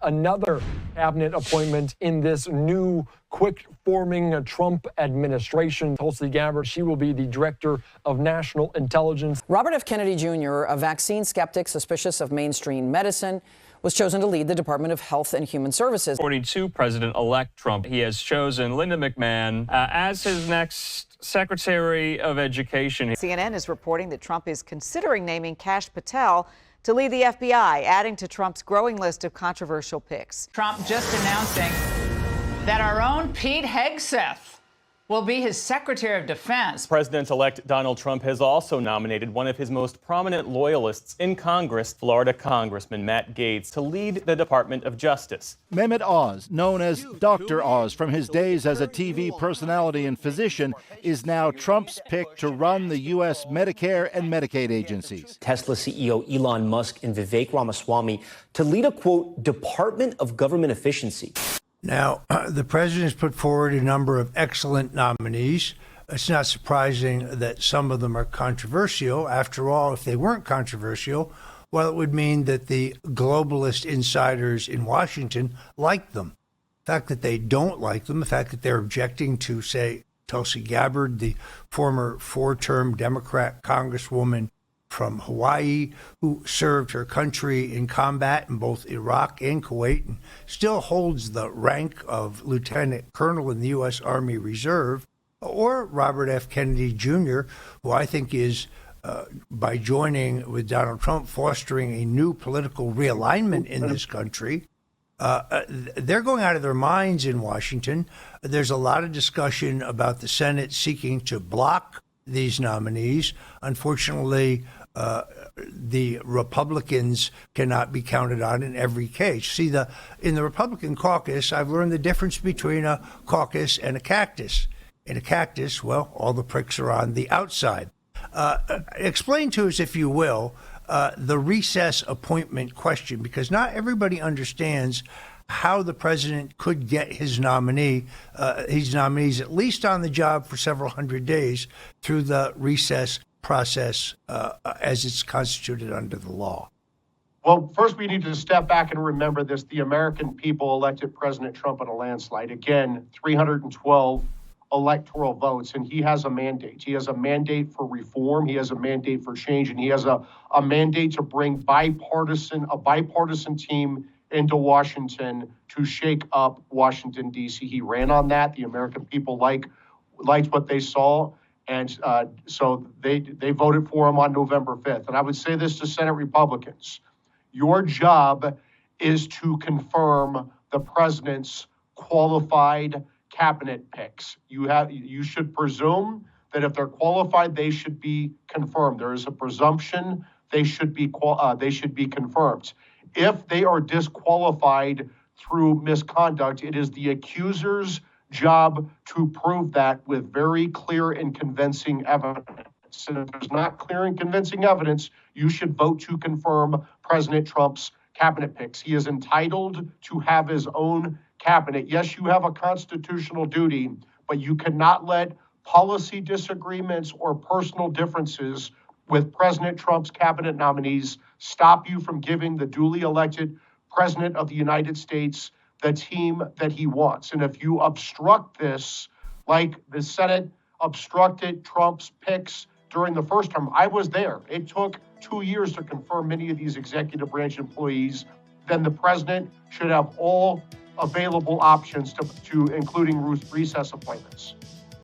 Another cabinet appointment in this new quick-forming Trump administration. Tulsi Gabbard, she will be the director of national intelligence. Robert F. Kennedy Jr., a vaccine skeptic suspicious of mainstream medicine, was chosen to lead the Department of Health and Human Services. According to President-elect Trump, he has chosen Linda McMahon as his next Secretary of Education. CNN is reporting that Trump is considering naming Kash Patel to lead the FBI, adding to Trump's growing list of controversial picks. Trump just announcing that our own Pete Hegseth will be his Secretary of Defense. President-elect Donald Trump has also nominated one of his most prominent loyalists in Congress, Florida Congressman Matt Gaetz, to lead the Department of Justice. Mehmet Oz, known as Dr. Oz from his days as a TV personality and physician, is now Trump's pick to run the U.S. Medicare and Medicaid agencies. Tesla CEO Elon Musk and Vivek Ramaswamy to lead a, quote, Department of Government Efficiency. Now, the president has put forward a number of excellent nominees. It's not surprising that some of them are controversial. After all, if they weren't controversial, well, it would mean that the globalist insiders in Washington like them. The fact that they don't like them, the fact that they're objecting to, say, Tulsi Gabbard, the former four-term Democrat congresswoman from Hawaii, who served her country in combat in both Iraq and Kuwait and still holds the rank of lieutenant colonel in the U.S. Army Reserve, or Robert F. Kennedy Jr., who I think is, by joining with Donald Trump, fostering a new political realignment in this country. They're going out of their minds in Washington. There's a lot of discussion about the Senate seeking to block these nominees. Unfortunately, the Republicans cannot be counted on in every case. See, in the Republican caucus, I've learned the difference between a caucus and a cactus. In a cactus, well, all the pricks are on the outside. Explain to us, if you will, the recess appointment question, because not everybody understands how the president could get his nominees at least on the job for several hundred days through the recess process as it's constituted under the law. Well, first we need to step back and remember this. The American people elected President Trump in a landslide. Again, 312 electoral votes, and he has a mandate. He has a mandate for reform. He has a mandate for change, and he has a mandate to bring a bipartisan team into Washington to shake up Washington, D.C. He ran on that. The American people liked what they saw. And so they voted for him on November 5th. And I would say this to Senate Republicans. Your job is to confirm the president's qualified cabinet picks. You should presume that if they're qualified, they should be confirmed. There is a presumption they should be confirmed. If they are disqualified through misconduct, it is the accuser's job to prove that with very clear and convincing evidence. And if there's not clear and convincing evidence, you should vote to confirm President Trump's cabinet picks. He is entitled to have his own cabinet. Yes, you have a constitutional duty, but you cannot let policy disagreements or personal differences with President Trump's cabinet nominees stop you from giving the duly elected President of the United States the team that he wants. And if you obstruct this, like the Senate obstructed Trump's picks during the first term, I was there. It took 2 years to confirm many of these executive branch employees. Then the president should have all available options to including recess appointments.